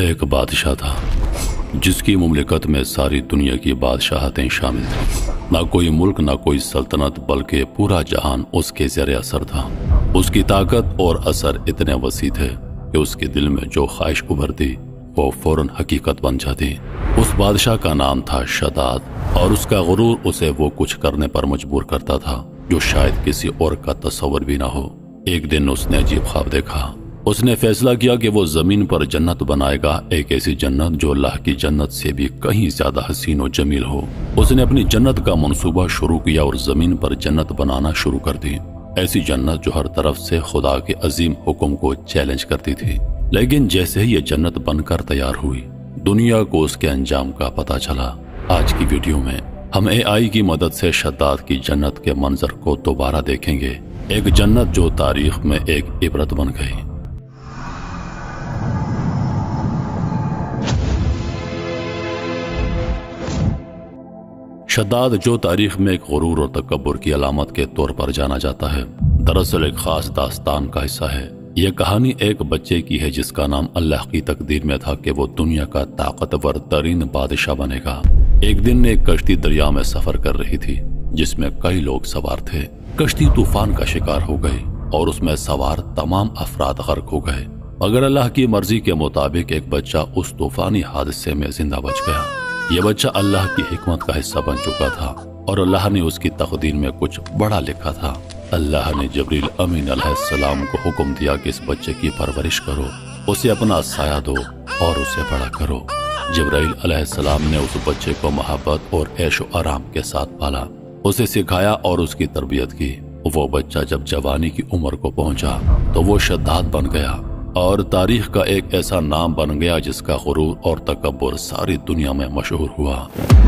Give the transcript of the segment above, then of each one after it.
ایک بادشاہ تھا جس کی مملکت میں ساری دنیا کی بادشاہتیں شامل تھیں۔ نہ کوئی ملک، نہ کوئی سلطنت، بلکہ پورا جہان اس کے زیر اثر تھا۔ اس کی طاقت اور اثر اتنے وسیع تھے کہ اس کے دل میں جو خواہش ابھرتی وہ فوراً حقیقت بن جاتی۔ اس بادشاہ کا نام تھا شداد، اور اس کا غرور اسے وہ کچھ کرنے پر مجبور کرتا تھا جو شاید کسی اور کا تصور بھی نہ ہو۔ ایک دن اس نے عجیب خواب دیکھا۔ اس نے فیصلہ کیا کہ وہ زمین پر جنت بنائے گا، ایک ایسی جنت جو اللہ کی جنت سے بھی کہیں زیادہ حسین و جمیل ہو۔ اس نے اپنی جنت کا منصوبہ شروع کیا اور زمین پر جنت بنانا شروع کر دی، ایسی جنت جو ہر طرف سے خدا کے عظیم حکم کو چیلنج کرتی تھی۔ لیکن جیسے ہی یہ جنت بن کر تیار ہوئی، دنیا کو اس کے انجام کا پتہ چلا۔ آج کی ویڈیو میں ہم AI کی مدد سے شداد کی جنت کے منظر کو دوبارہ دیکھیں گے، ایک جنت جو تاریخ میں ایک عبرت بن گئی۔ شداد، جو تاریخ میں ایک غرور اور تکبر کی علامت کے طور پر جانا جاتا ہے، دراصل ایک خاص داستان کا حصہ ہے۔ یہ کہانی ایک بچے کی ہے جس کا نام اللہ کی تقدیر میں تھا کہ وہ دنیا کا طاقتور ترین بادشاہ بنے گا۔ ایک دن ایک کشتی دریا میں سفر کر رہی تھی جس میں کئی لوگ سوار تھے۔ کشتی طوفان کا شکار ہو گئی اور اس میں سوار تمام افراد غرق ہو گئے، مگر اللہ کی مرضی کے مطابق ایک بچہ اس طوفانی حادثے میں زندہ بچ گیا۔ یہ بچہ اللہ کی حکمت کا حصہ بن چکا تھا اور اللہ نے اس کی تقدیر میں کچھ بڑا لکھا تھا۔ اللہ نے جبریل امین علیہ السلام کو حکم دیا کہ اس بچے کی پرورش کرو، اسے اپنا سایہ دو اور اسے بڑا کرو۔ جبرائیل علیہ السلام نے اس بچے کو محبت اور عیش و آرام کے ساتھ پالا، اسے سکھایا اور اس کی تربیت کی۔ وہ بچہ جب جوانی کی عمر کو پہنچا تو وہ شداد بن گیا اور تاریخ کا ایک ایسا نام بن گیا جس کا غرور اور تکبر ساری دنیا میں مشہور ہوا۔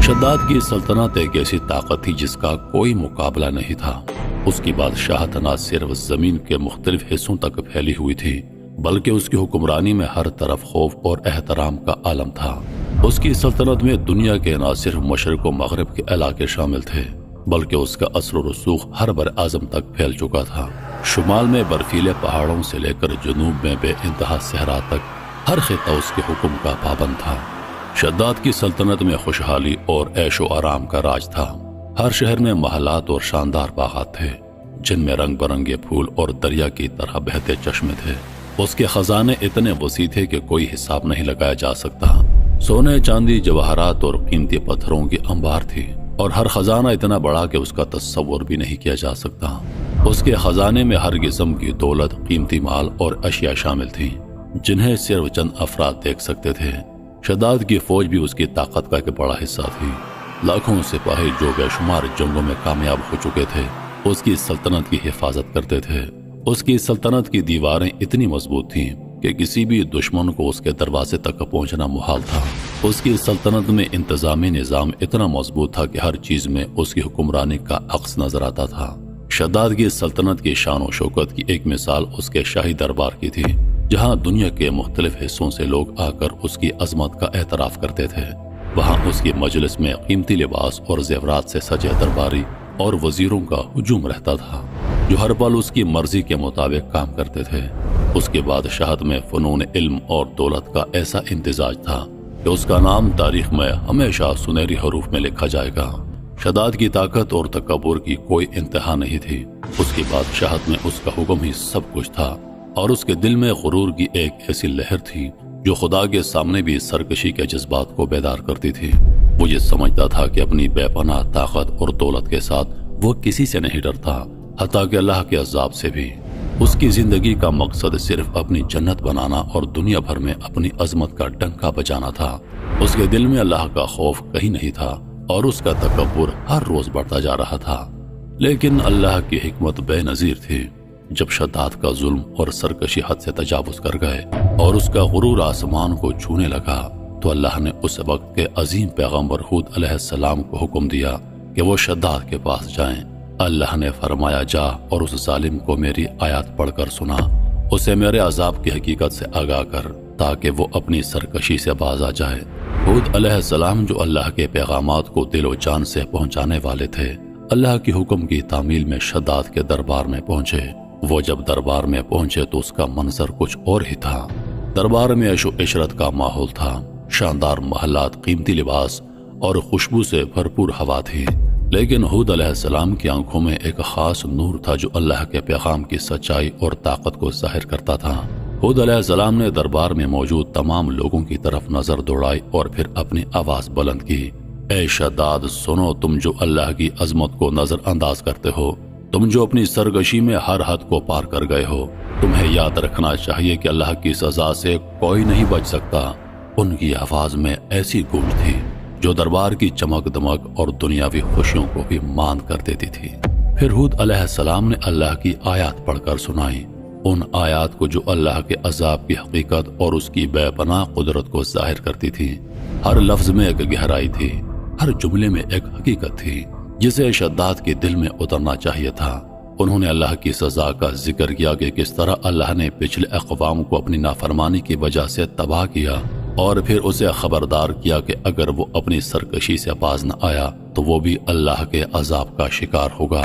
شداد کی سلطنت ایک ایسی طاقت تھی جس کا کوئی مقابلہ نہیں تھا۔ اس کی بادشاہت نہ صرف زمین کے مختلف حصوں تک پھیلی ہوئی تھی، بلکہ اس کی حکمرانی میں ہر طرف خوف اور احترام کا عالم تھا۔ اس کی سلطنت میں دنیا کے نہ صرف مشرق و مغرب کے علاقے شامل تھے، بلکہ اس کا اثر و رسوخ ہر بر اعظم تک پھیل چکا تھا۔ شمال میں برفیلے پہاڑوں سے لے کر جنوب میں بے انتہا صحرا تک ہر خطہ اس کے حکم کا پابند تھا۔ شداد کی سلطنت میں خوشحالی اور عیش و آرام کا راج تھا۔ ہر شہر میں محلات اور شاندار باغات تھے جن میں رنگ برنگے پھول اور دریا کی طرح بہتے چشمے تھے۔ اس کے خزانے اتنے وسیع تھے کہ کوئی حساب نہیں لگایا جا سکتا۔ سونے، چاندی، جواہرات اور قیمتی پتھروں کی انبار تھی، اور ہر خزانہ اتنا بڑا کہ اس کا تصور بھی نہیں کیا جا سکتا۔ اس کے خزانے میں ہر قسم کی دولت، قیمتی مال اور اشیاء شامل تھیں جنہیں صرف چند افراد دیکھ سکتے تھے۔ شداد کی فوج بھی اس کی طاقت کا ایک بڑا حصہ تھی۔ لاکھوں سپاہی جو بے شمار جنگوں میں کامیاب ہو چکے تھے اس کی سلطنت کی حفاظت کرتے تھے۔ اس کی سلطنت کی دیواریں اتنی مضبوط تھیں کہ کسی بھی دشمن کو اس کے دروازے تک پہنچنا محال تھا۔ اس کی سلطنت میں انتظامی نظام اتنا مضبوط تھا کہ ہر چیز میں اس کی حکمرانی کا عکس نظر آتا تھا۔ شداد کی سلطنت کی شان و شوکت کی ایک مثال اس کے شاہی دربار کی تھی، جہاں دنیا کے مختلف حصوں سے لوگ آ کر اس کی عظمت کا اعتراف کرتے تھے۔ وہاں اس کی مجلس میں قیمتی لباس اور زیورات سے سجے درباری اور وزیروں کا ہجوم رہتا تھا جو ہر پل اس کی مرضی کے مطابق کام کرتے تھے۔ اس کے بادشاہت میں فنون، علم اور دولت کا ایسا امتزاج تھا کہ اس کا نام تاریخ میں ہمیشہ سنہری حروف میں لکھا جائے گا۔ شداد کی طاقت اور تکبر کی کوئی انتہا نہیں تھی۔ اس کی بادشاہت میں اس کا حکم ہی سب کچھ تھا، اور اس کے دل میں غرور کی ایک ایسی لہر تھی جو خدا کے سامنے بھی سرکشی کے جذبات کو بیدار کرتی تھی۔ وہ یہ سمجھتا تھا کہ اپنی بے پناہ طاقت اور دولت کے ساتھ وہ کسی سے نہیں ڈرتا، حتیٰ کہ اللہ کے عذاب سے بھی۔ اس کی زندگی کا مقصد صرف اپنی جنت بنانا اور دنیا بھر میں اپنی عظمت کا ڈنکا بجانا تھا۔ اس کے دل میں اللہ کا خوف کہیں نہیں تھا اور اس کا تکبر ہر روز بڑھتا جا رہا تھا۔ لیکن اللہ کی حکمت بے نظیر تھی۔ جب شداد کا ظلم اور سرکشی حد سے تجاوز کر گئے اور اس کا غرور آسمان کو چھونے لگا تو اللہ نے اس وقت کے عظیم پیغمبر ہود علیہ السلام کو حکم دیا کہ وہ شداد کے پاس جائیں۔ اللہ نے فرمایا، جا اور اس ظالم کو میری آیات پڑھ کر سنا، اسے میرے عذاب کی حقیقت سے آگاہ کر تاکہ وہ اپنی سرکشی سے باز آ جائے۔ ہود علیہ السلام جو اللہ کے پیغامات کو دل و جان سے پہنچانے والے تھے، اللہ کے حکم کی تعمیل میں شداد کے دربار میں پہنچے۔ وہ جب دربار میں پہنچے تو اس کا منظر کچھ اور ہی تھا۔ دربار میں عیش و عشرت کا ماحول تھا، شاندار محلات، قیمتی لباس اور خوشبو سے بھرپور ہوا تھی، لیکن ہود علیہ السلام کی آنکھوں میں ایک خاص نور تھا جو اللہ کے پیغام کی سچائی اور طاقت کو ظاہر کرتا تھا۔ ہود علیہ السلام نے دربار میں موجود تمام لوگوں کی طرف نظر دوڑائی اور پھر اپنی آواز بلند کی، اے شداد سنو، تم جو اللہ کی عظمت کو نظر انداز کرتے ہو، تم جو اپنی سرکشی میں ہر حد کو پار کر گئے ہو، تمہیں یاد رکھنا چاہیے کہ اللہ کی سزا سے کوئی نہیں بچ سکتا۔ ان کی آواز میں ایسی گونج تھی جو دربار کی چمک دمک اور دنیاوی خوشیوں کو بھی ماند کر دیتی تھی۔ پھر ہود علیہ السلام نے اللہ کی آیات پڑھ کر سنائی، ان آیات کو جو اللہ کے عذاب کی حقیقت اور اس کی بے پناہ قدرت کو ظاہر کرتی تھی۔ ہر لفظ میں ایک گہرائی تھی، ہر جملے میں ایک حقیقت تھی جسے شداد کے دل میں اترنا چاہیے تھا۔ انہوں نے اللہ کی سزا کا ذکر کیا کہ کس طرح اللہ نے پچھلے اقوام کو اپنی نافرمانی کی وجہ سے تباہ کیا، اور پھر اسے خبردار کیا کہ اگر وہ اپنی سرکشی سے باز نہ آیا تو وہ بھی اللہ کے عذاب کا شکار ہوگا۔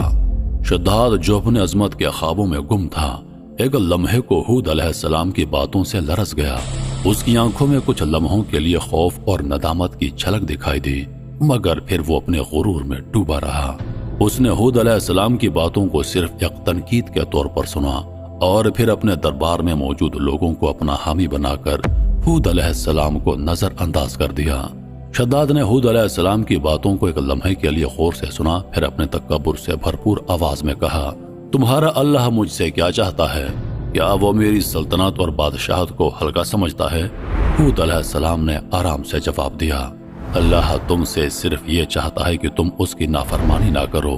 شداد جو اپنے عظمت کے خوابوں میں گم تھا، ایک لمحے کو ہود علیہ السلام کی باتوں سے لرز گیا۔ اس کی آنکھوں میں کچھ لمحوں کے لیے خوف اور ندامت کی جھلک دکھائی دی، مگر پھر وہ اپنے غرور میں ڈوبا رہا۔ اس نے ہود علیہ السلام کی باتوں کو صرف ایک تنقید کے طور پر سنا اور پھر اپنے دربار میں موجود لوگوں کو اپنا حامی بنا کر ہود علیہ السلام کو نظر انداز کر دیا۔ شداد نے ہود علیہ السلام کی باتوں کو ایک لمحے کے لیے غور سے سنا، پھر اپنے تکبر سے بھرپور آواز میں کہا، تمہارا اللہ مجھ سے کیا چاہتا ہے؟ کیا وہ میری سلطنت اور بادشاہت کو ہلکا سمجھتا ہے؟ ہود علیہ السلام نے آرام سے جواب دیا، اللہ تم سے صرف یہ چاہتا ہے کہ تم اس کی نافرمانی نہ کرو،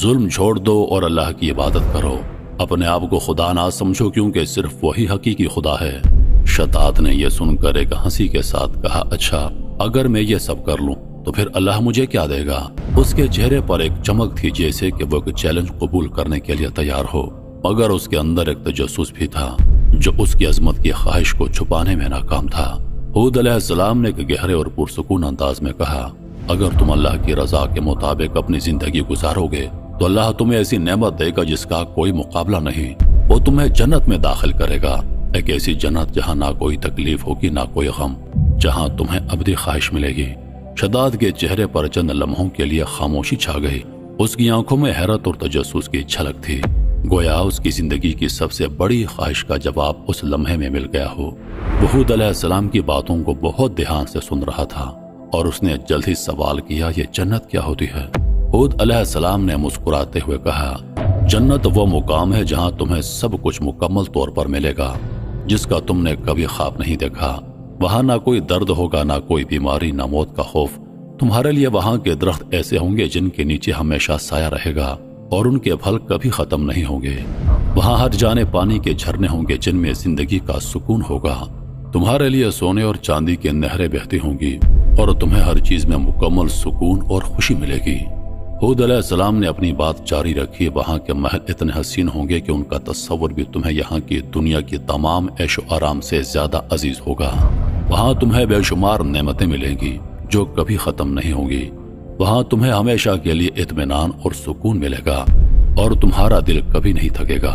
ظلم چھوڑ دو اور اللہ کی عبادت کرو، اپنے آپ کو خدا نہ سمجھو کیونکہ صرف وہی حقیقی خدا ہے۔ شداد نے یہ سن کر ایک ہنسی کے ساتھ کہا، اچھا اگر میں یہ سب کر لوں تو پھر اللہ مجھے کیا دے گا؟ اس کے چہرے پر ایک چمک تھی جیسے کہ وہ ایک چیلنج قبول کرنے کے لیے تیار ہو، مگر اس کے اندر ایک تجسس بھی تھا جو اس کی عظمت کی خواہش کو چھپانے میں ناکام تھا۔ ہود علیہ السلام نے ایک گہرے اور پرسکون انداز میں کہا، اگر تم اللہ کی رضا کے مطابق اپنی زندگی گزارو گے تو اللہ تمہیں ایسی نعمت دے گا جس کا کوئی مقابلہ نہیں، وہ تمہیں جنت میں داخل کرے گا، ایک ایسی جنت جہاں نہ کوئی تکلیف ہوگی نہ کوئی غم، جہاں تمہیں ابدی خواہش ملے گی۔ شداد کے چہرے پر چند لمحوں کے لیے خاموشی چھا گئی، اس کی آنکھوں میں حیرت اور تجسس کی جھلک تھی، گویا اس کی زندگی کی سب سے بڑی خواہش کا جواب اس لمحے میں مل گیا ہو۔ وہ ہود علیہ السلام کی باتوں کو بہت دھیان سے سن رہا تھا اور اس نے جلد ہی سوال کیا، یہ جنت کیا ہوتی ہے؟ ہود علیہ السلام نے مسکراتے ہوئے کہا، جنت وہ مقام ہے جہاں تمہیں سب کچھ مکمل طور پر ملے گا جس کا تم نے کبھی خواب نہیں دیکھا۔ وہاں نہ کوئی درد ہوگا، نہ کوئی بیماری، نہ موت کا خوف۔ تمہارے لیے وہاں کے درخت ایسے ہوں گے جن کے نیچے ہمیشہ سایہ رہے گا اور ان کے پھل کبھی ختم نہیں ہوں گے۔ وہاں ہر جانے پانی کے جھرنے ہوں گے جن میں زندگی کا سکون ہوگا۔ تمہارے لیے سونے اور چاندی کی نہریں بہتی ہوں گی اور تمہیں ہر چیز میں مکمل سکون اور خوشی ملے گی۔ ہود علیہ السلام نے اپنی بات جاری رکھی، وہاں کے محل اتنے حسین ہوں گے کہ ان کا تصور بھی تمہیں یہاں کی دنیا کی تمام عیش و آرام سے زیادہ عزیز ہوگا۔ وہاں تمہیں بے شمار نعمتیں ملیں گی جو کبھی ختم نہیں ہوں گی۔ وہاں تمہیں ہمیشہ کے لیے اطمینان اور سکون ملے گا اور تمہارا دل کبھی نہیں تھکے گا۔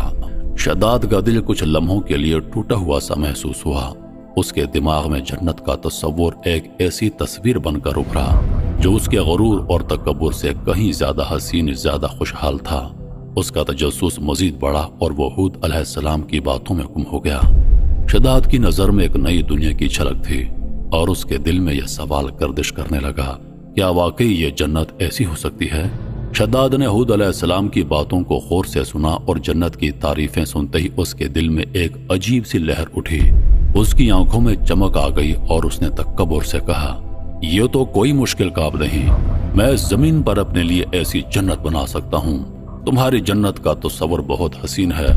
شداد کا دل کچھ لمحوں کے لیے ٹوٹا ہوا سا محسوس ہوا۔ اس کے دماغ میں جنت کا تصور ایک ایسی تصویر بن کر ابھرا جو اس کے غرور اور تکبر سے کہیں زیادہ حسین، زیادہ خوشحال تھا۔ اس کا تجسس مزید بڑھا اور وہ ہود علیہ السلام کی باتوں میں گم ہو گیا۔ شداد کی نظر میں ایک نئی دنیا کی جھلک تھی اور اس کے دل میں یہ سوال گردش کرنے لگا، کیا واقعی یہ جنت ایسی ہو سکتی ہے؟ شداد نے ہود علیہ السلام کی باتوں کو غور سے سنا اور جنت کی تعریفیں سنتے ہی اس کے دل میں ایک عجیب سی لہر اٹھی۔ اس کی آنکھوں میں چمک آ گئی اور اس نے تکبر سے کہا، یہ تو کوئی مشکل کام نہیں، میں زمین پر اپنے لیے ایسی جنت بنا سکتا ہوں۔ تمہاری جنت کا تصور بہت حسین ہے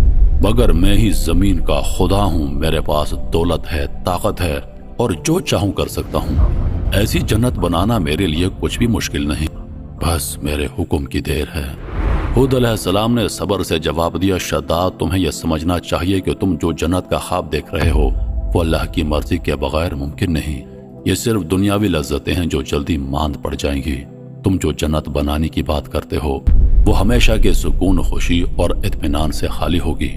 مگر میں ہی زمین کا خدا ہوں، میرے پاس دولت ہے، طاقت ہے اور جو چاہوں کر سکتا ہوں۔ ایسی جنت بنانا میرے لیے کچھ بھی مشکل نہیں، بس میرے حکم کی دیر ہے۔ ہود علیہ السلام نے صبر سے جواب دیا، شداد تمہیں یہ سمجھنا چاہیے کہ تم جو جنت کا خواب دیکھ رہے ہو وہ اللہ کی مرضی کے بغیر ممکن نہیں۔ یہ صرف دنیاوی لذتیں ہیں جو جلدی ماند پڑ جائیں گی۔ تم جو جنت بنانے کی بات کرتے ہو وہ ہمیشہ کے سکون، خوشی اور اطمینان سے خالی ہوگی،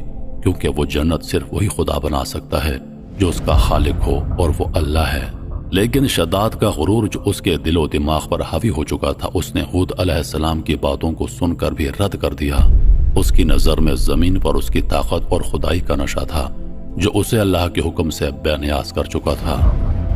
کیونکہ وہ جنت صرف وہی خدا بنا سکتا ہے جو اس کا خالق ہو اور وہ اللہ ہے۔ لیکن شداد کا غرور جو اس کے دل و دماغ پر حاوی ہو چکا تھا، اس نے ہود علیہ السلام کی باتوں کو سن کر بھی رد کر دیا۔ اس کی نظر میں زمین پر اس کی طاقت اور خدائی کا نشہ تھا جو اسے اللہ کے حکم سے بے نیاز کر چکا تھا۔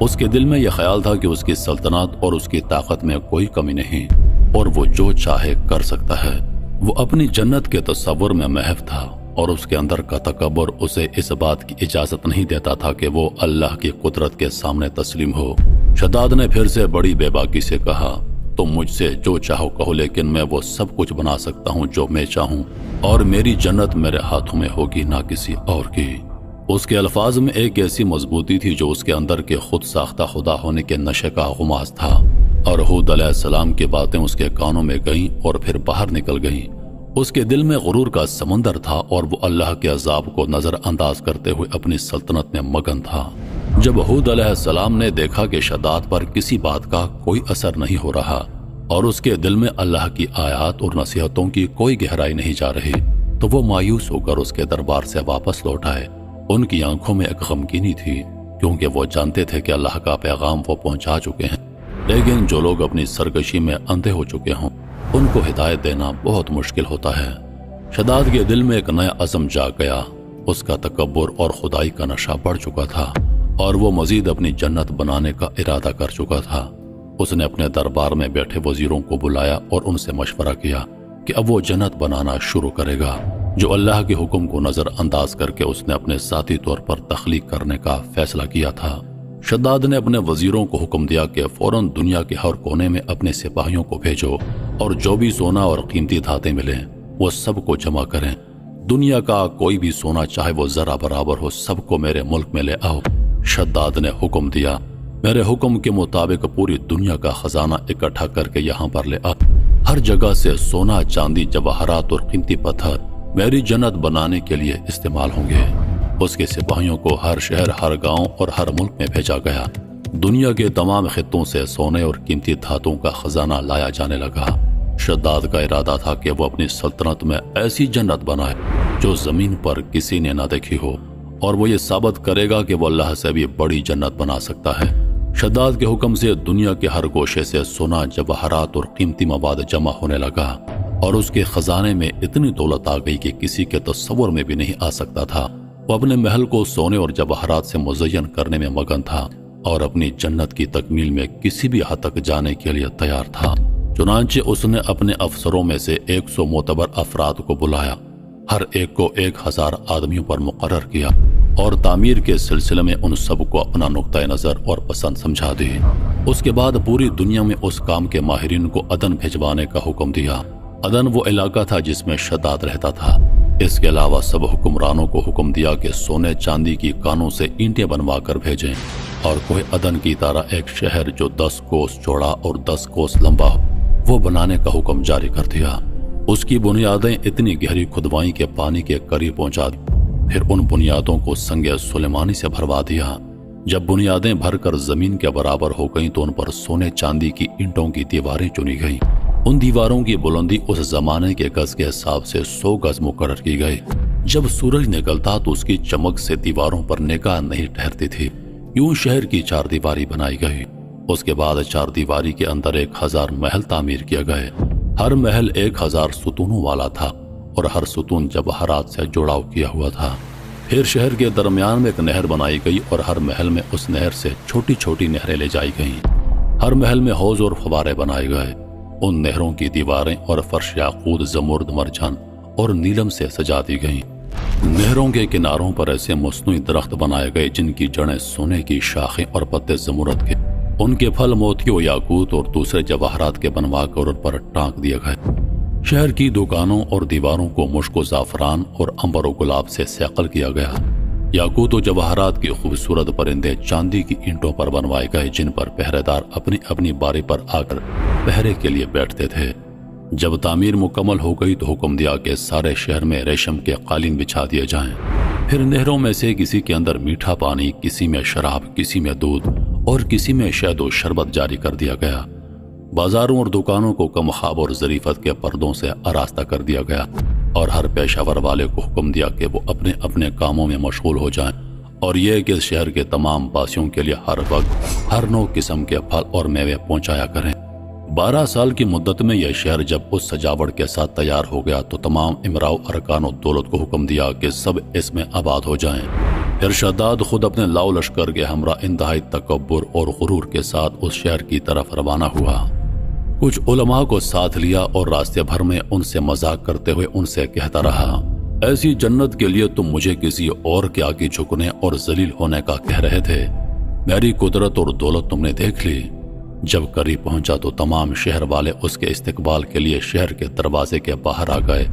اس کے دل میں یہ خیال تھا کہ اس کی سلطنت اور اس کی طاقت میں کوئی کمی نہیں اور وہ جو چاہے کر سکتا ہے۔ وہ اپنی جنت کے تصور میں محو تھا اور اس کے اندر کا تکبر اسے اس بات کی اجازت نہیں دیتا تھا کہ وہ اللہ کی قدرت کے سامنے تسلیم ہو۔ شداد نے پھر سے بڑی بے باکی سے کہا، تم مجھ سے جو چاہو کہو، لیکن میں وہ سب کچھ بنا سکتا ہوں جو میں چاہوں، اور میری جنت میرے ہاتھوں میں ہوگی، نہ کسی اور کی۔ اس کے الفاظ میں ایک ایسی مضبوطی تھی جو اس کے اندر کے خود ساختہ خدا ہونے کے نشے کا غماز تھا، اور ہود علیہ السلام کی باتیں اس کے کانوں میں گئیں اور پھر باہر نکل گئیں۔ اس کے دل میں غرور کا سمندر تھا اور وہ اللہ کے عذاب کو نظر انداز کرتے ہوئے اپنی سلطنت میں مگن تھا۔ جب ہود علیہ السلام نے دیکھا کہ شداد پر کسی بات کا کوئی اثر نہیں ہو رہا اور اس کے دل میں اللہ کی آیات اور نصیحتوں کی کوئی گہرائی نہیں جا رہی، تو وہ مایوس ہو کر اس کے دربار سے واپس لوٹ آئے۔ ان کی آنکھوں میں ایک غمگینی تھی، کیونکہ وہ جانتے تھے کہ اللہ کا پیغام وہ پہنچا چکے ہیں، لیکن جو لوگ اپنی سرکشی میں اندھے ہو چکے ہوں ان کو ہدایت دینا بہت مشکل ہوتا ہے۔ شداد کے دل میں ایک نیا عزم جاگ گیا۔ اس کا تکبر اور خدائی کا نشہ بڑھ چکا تھا اور وہ مزید اپنی جنت بنانے کا ارادہ کر چکا تھا۔ اس نے اپنے دربار میں بیٹھے وزیروں کو بلایا اور ان سے مشورہ کیا کہ اب وہ جنت بنانا شروع کرے گا، جو اللہ کے حکم کو نظر انداز کر کے اس نے اپنے ذاتی طور پر تخلیق کرنے کا فیصلہ کیا تھا۔ شداد نے اپنے وزیروں کو حکم دیا کہ فوراً دنیا کے ہر کونے میں اپنے سپاہیوں کو بھیجو اور جو بھی سونا اور قیمتی دھاتیں ملیں وہ سب کو جمع کریں۔ دنیا کا کوئی بھی سونا چاہے وہ ذرا برابر ہو، سب کو میرے ملک میں لے آؤ۔ شداد نے حکم دیا، میرے حکم کے مطابق پوری دنیا کا خزانہ اکٹھا کر کے یہاں پر لے آؤ۔ ہر جگہ سے سونا، چاندی، جواہرات اور قیمتی پتھر میری جنت بنانے کے لیے استعمال ہوں گے۔ اس کے سپاہیوں کو ہر شہر، ہر گاؤں اور ہر ملک میں بھیجا گیا۔ دنیا کے تمام خطوں سے سونے اور قیمتی دھاتوں کا خزانہ لایا جانے لگا۔ شداد کا ارادہ تھا کہ وہ اپنی سلطنت میں ایسی جنت بنائے جو زمین پر کسی نے نہ دیکھی ہو، اور وہ یہ ثابت کرے گا کہ وہ اللہ سے بھی بڑی جنت بنا سکتا ہے۔ شداد کے حکم سے دنیا کے ہر گوشے سے سونا، جواہرات اور قیمتی مواد جمع ہونے لگا، اور اس کے خزانے میں اتنی دولت آ گئی کہ کسی کے تصور میں بھی نہیں آ سکتا تھا۔ وہ اپنے محل کو سونے اور جواہرات سے مزین کرنے میں مگن تھا اور اپنی جنت کی تکمیل میں کسی بھی حد تک جانے کے لیے تیار تھا۔ چنانچہ اس نے اپنے افسروں میں سے 100 معتبر افراد کو بلایا، ہر ایک کو 1000 آدمیوں پر مقرر کیا، اور تعمیر کے سلسلے میں ان سب کو اپنا نقطۂ نظر اور پسند سمجھا دی۔ اس کے بعد پوری دنیا میں اس کام کے ماہرین کو عدن بھجوانے کا حکم دیا۔ عدن وہ علاقہ تھا جس میں شداد رہتا تھا۔ اس کے علاوہ سب حکمرانوں کو حکم دیا کہ سونے چاندی کی کانوں سے اینٹیں بنوا کر بھیجیں، اور کوہ عدن کی طرح ایک شہر جو 10 کوس چوڑا اور 10 کوس لمبا ہو وہ بنانے کا حکم جاری کر دیا۔ اس کی بنیادیں اتنی گہری کھدوائیں کہ پانی کے قریب پہنچا دی، پھر ان بنیادوں کو سنگ سلیمانی سے بھروا دیا۔ جب بنیادیں بھر کر زمین کے برابر ہو گئیں تو ان پر سونے چاندی کی اینٹوں کی دیواریں چنی گئیں۔ ان دیواروں کی بلندی اس زمانے کے گز کے حساب سے 100 گز مقرر کی گئی۔ جب سورج نکلتا تو اس کی چمک سے دیواروں پر نگاہ نہیں ٹھہرتی تھی۔ یوں شہر کی 4 دیواری بنائی گئی۔ اس کے بعد 4 دیواری کے اندر 1000 محل تعمیر کیے گئے۔ ہر محل 1000 ستونوں والا تھا اور ہر ستون جواہرات سے جڑاؤ کیا ہوا تھا۔ پھر شہر کے درمیان میں ایک نہر بنائی گئی اور ہر محل میں اس نہر سے چھوٹی چھوٹی نہریں لے جائی گئیں۔ ہر محل میں حوض اور فوارے بنائے گئے۔ ان نہروں کی دیواریں اور فرش یاقوت، زمرد، مرجان اور نیلم سے سجا دی گئیں۔ نہروں کے کناروں پر ایسے مصنوعی درخت بنائے گئے جن کی جڑیں سونے کی، شاخیں اور پتے زمرد کے، ان کے پھل موتیوں، یاقوت اور دوسرے جواہرات کے بنوا کر ان پر ٹانک دیے گئے۔ شہر کی دکانوں اور دیواروں کو مشک و زعفران اور عنبر و گلاب سے سیقل کیا گیا۔ یاقوت و جواہرات کی خوبصورت پرندے چاندی کی اینٹوں پر بنوائے گئے جن پر پہرے دار اپنی اپنی باری پر آ کر پہرے کے لیے بیٹھتے تھے۔ جب تعمیر مکمل ہو گئی تو حکم دیا کہ سارے شہر میں ریشم کے قالین بچھا دیے جائیں۔ پھر نہروں میں سے کسی کے اندر میٹھا پانی، کسی میں شراب، کسی میں دودھ اور کسی میں شہد و شربت جاری کر دیا گیا۔ بازاروں اور دکانوں کو کم خواب اور ظریفت کے پردوں سے آراستہ کر دیا گیا، اور ہر پیشہ ور والے کو حکم دیا کہ وہ اپنے اپنے کاموں میں مشغول ہو جائیں اور یہ کہ اس شہر کے تمام باسیوں کے لیے ہر وقت ہر نو قسم کے پھل اور میوے پہنچایا کریں۔ 12 سال کی مدت میں یہ شہر جب اس سجاوٹ کے ساتھ تیار ہو گیا تو تمام امراء ارکان و دولت کو حکم دیا کہ سب اس میں آباد ہو جائیں۔ پھر شداد خود اپنے لاؤ لشکر کے ہمراہ انتہائی تکبر اور غرور کے ساتھ اس شہر کی طرف روانہ ہوا۔ کچھ علماء کو ساتھ لیا اور راستے بھر میں ان سے مذاق کرتے ہوئے ان سے کہتا رہا، ایسی جنت کے لیے تم مجھے کسی اور کے آگے جھکنے اور ذلیل ہونے کا کہہ رہے تھے، میری قدرت اور دولت تم نے دیکھ لی۔ جب قریب پہنچا تو تمام شہر والے اس کے استقبال کے لیے شہر کے دروازے کے باہر آ گئے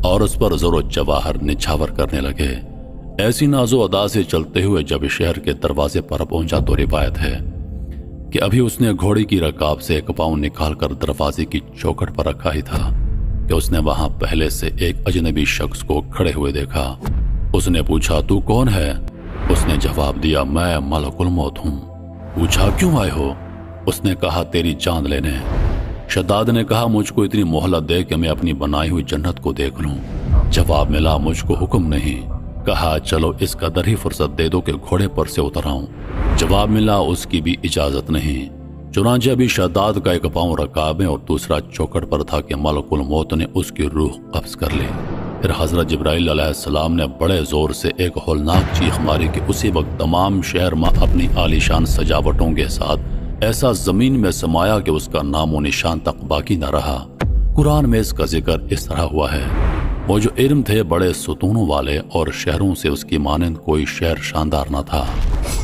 اور اس پر زر و جواہر نچھاور کرنے لگے۔ ایسی ناز و ادا سے چلتے ہوئے جب شہر کے دروازے پر پہنچا تو روایت ہے کہ ابھی اس نے گھوڑے کی رکاب سے ایک پاؤں نکال کر دروازے کی چوکھٹ پر رکھا ہی تھا کہ اس نے وہاں پہلے سے ایک اجنبی شخص کو کھڑے ہوئے دیکھا۔ اس نے پوچھا، تو کون ہے؟ اس نے جواب دیا، میں ملک الموت ہوں۔ پوچھا، کیوں آئے ہو؟ اس نے کہا، تیری جان لینے۔ شداد نے کہا، مجھ کو اتنی مہلت دے کہ میں اپنی بنائی ہوئی جنت کو دیکھ لوں۔ جواب ملا، مجھ کو حکم نہیں۔ کہا، چلو اس قدر ہی فرصت دے دو کہ گھوڑے پر سے اتر آؤں۔ جواب ملا، اس کی بھی اجازت نہیں۔ چنانچہ ابھی شداد کا ایک پاؤں رکاب میں اور دوسرا چوکٹ پر تھا کہ ملک الموت نے اس کی روح قبض کر لی۔ پھر حضرت جبرائیل علیہ السلام نے بڑے زور سے ایک ہولناک چیخ ماری کہ اسی وقت تمام شہر میں اپنی عالیشان سجاوٹوں کے ساتھ ایسا زمین میں سمایا کہ اس کا نام و نشان تک باقی نہ رہا۔ قرآن میں اس کا ذکر اس طرح ہوا ہے، وہ جو علم تھے بڑے ستونوں والے اور شہروں سے اس کی مانند کوئی شہر شاندار نہ تھا۔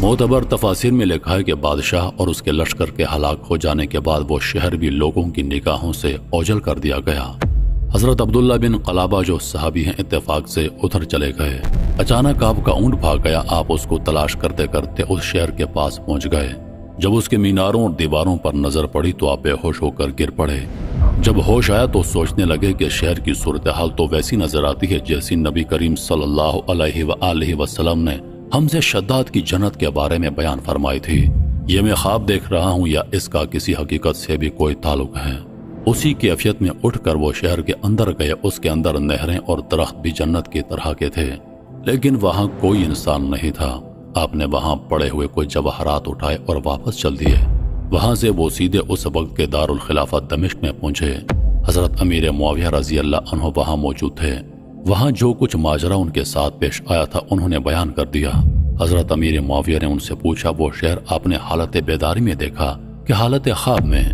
معتبر تفاسیر میں لکھا ہے کہ بادشاہ اور اس کے لشکر کے ہلاک ہو جانے کے بعد وہ شہر بھی لوگوں کی نگاہوں سے اوجھل کر دیا گیا۔ حضرت عبداللہ بن قلابہ جو صحابی ہیں اتفاق سے ادھر چلے گئے۔ اچانک آپ کا اونٹ بھاگ گیا۔ آپ اس کو تلاش کرتے کرتے اس شہر کے پاس پہنچ گئے۔ جب اس کے میناروں اور دیواروں پر نظر پڑی تو آپ بے ہوش ہو کر گر پڑے۔ جب ہوش آیا تو سوچنے لگے کہ شہر کی صورتحال تو ویسی نظر آتی ہے جیسی نبی کریم صلی اللہ علیہ وآلہ وسلم نے ہم سے شداد کی جنت کے بارے میں بیان فرمائی تھی۔ یہ میں خواب دیکھ رہا ہوں یا اس کا کسی حقیقت سے بھی کوئی تعلق ہے؟ اسی کیفیت میں اٹھ کر وہ شہر کے اندر گئے۔ اس کے اندر نہریں اور درخت بھی جنت کی طرح کے تھے، لیکن وہاں کوئی انسان نہیں تھا۔ آپ نے وہاں پڑے ہوئے کوئی جواہرات اٹھائے اور واپس چل دیے۔ وہاں سے وہ سیدھے اس وقت کے دارالخلافہ دمشق میں پہنچے۔ حضرت امیر معاویہ رضی اللہ عنہ وہاں موجود تھے۔ وہاں جو کچھ ماجرا ان کے ساتھ پیش آیا تھا انہوں نے بیان کر دیا۔ حضرت امیر معاویہ نے ان سے پوچھا، وہ شہر آپ نے حالت بیداری میں دیکھا کہ حالت خواب میں؟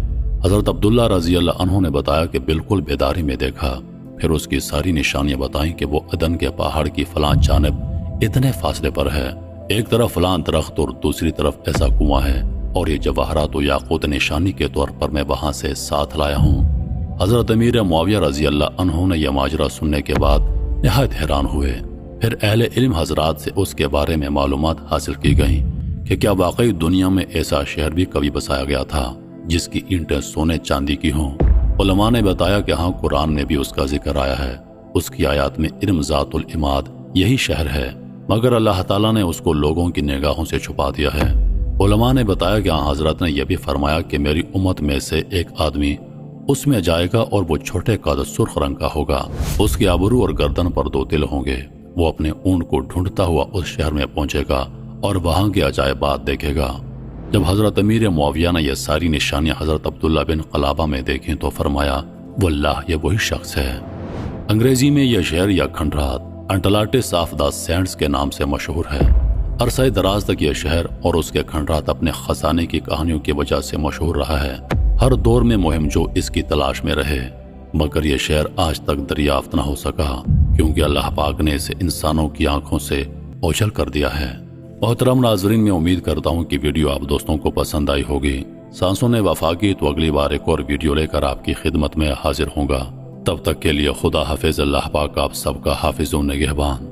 حضرت عبداللہ رضی اللہ عنہ نے بتایا کہ بالکل بیداری میں دیکھا۔ پھر اس کی ساری نشانیاں بتائیں کہ وہ عدن کے پہاڑ کی فلاں جانب اتنے فاصلے پر ہے، ایک طرف فلاں درخت اور دوسری طرف ایسا کنواں ہے، اور یہ جواہرات و یاقوت نشانی کے طور پر میں وہاں سے ساتھ لایا ہوں۔ حضرت امیر معاویہ رضی اللہ عنہ نے یہ ماجرا سننے کے بعد نہایت حیران ہوئے۔ پھر اہل علم حضرات سے اس کے بارے میں معلومات حاصل کی گئیں کہ کیا واقعی دنیا میں ایسا شہر بھی کبھی بسایا گیا تھا جس کی اینٹیں سونے چاندی کی ہوں۔ علماء نے بتایا کہ ہاں، قرآن میں بھی اس کا ذکر آیا ہے۔ اس کی آیات میں علم ذات العماد یہی شہر ہے، مگر اللہ تعالیٰ نے اس کو لوگوں کی نگاہوں سے چھپا دیا ہے۔ علماء نے بتایا کہ حضرت نے یہ بھی فرمایا کہ میری امت میں سے ایک آدمی اس میں جائے گا اور وہ چھوٹے قد سرخ رنگ کا ہوگا، اس کے ابرو اور گردن پر 2 تل ہوں گے۔ وہ اپنے اونٹ کو ڈھونڈتا ہوا اس شہر میں پہنچے گا اور وہاں کے عجائبات دیکھے گا۔ جب حضرت امیر معاویہ نے یہ ساری نشانیاں حضرت عبداللہ بن قلابہ میں دیکھیں تو فرمایا، واللہ یہ وہی شخص ہے۔ انگریزی میں یہ شہر یا کھنڈرات انٹلانٹس آف دا سینڈز کے نام سے مشہور ہے۔ عرصہ دراز تک یہ شہر اور اس کے کھنڈرات اپنے خزانے کی کہانیوں کی وجہ سے مشہور رہا ہے۔ ہر دور میں مہم جو اس کی تلاش میں رہے، مگر یہ شہر آج تک دریافت نہ ہو سکا کیونکہ اللہ پاک نے اسے انسانوں کی آنکھوں سے اوجھل کر دیا ہے۔ محترم ناظرین، میں امید کرتا ہوں کہ ویڈیو آپ دوستوں کو پسند آئی ہوگی۔ سانسوں نے وفا کی تو اگلی بار ایک اور ویڈیو لے کر آپ کی خدمت میں حاضر ہوں گا۔ تب تک کے لیے خدا حافظ۔ اللہ پاک آپ سب کا حافظ و نگہبان۔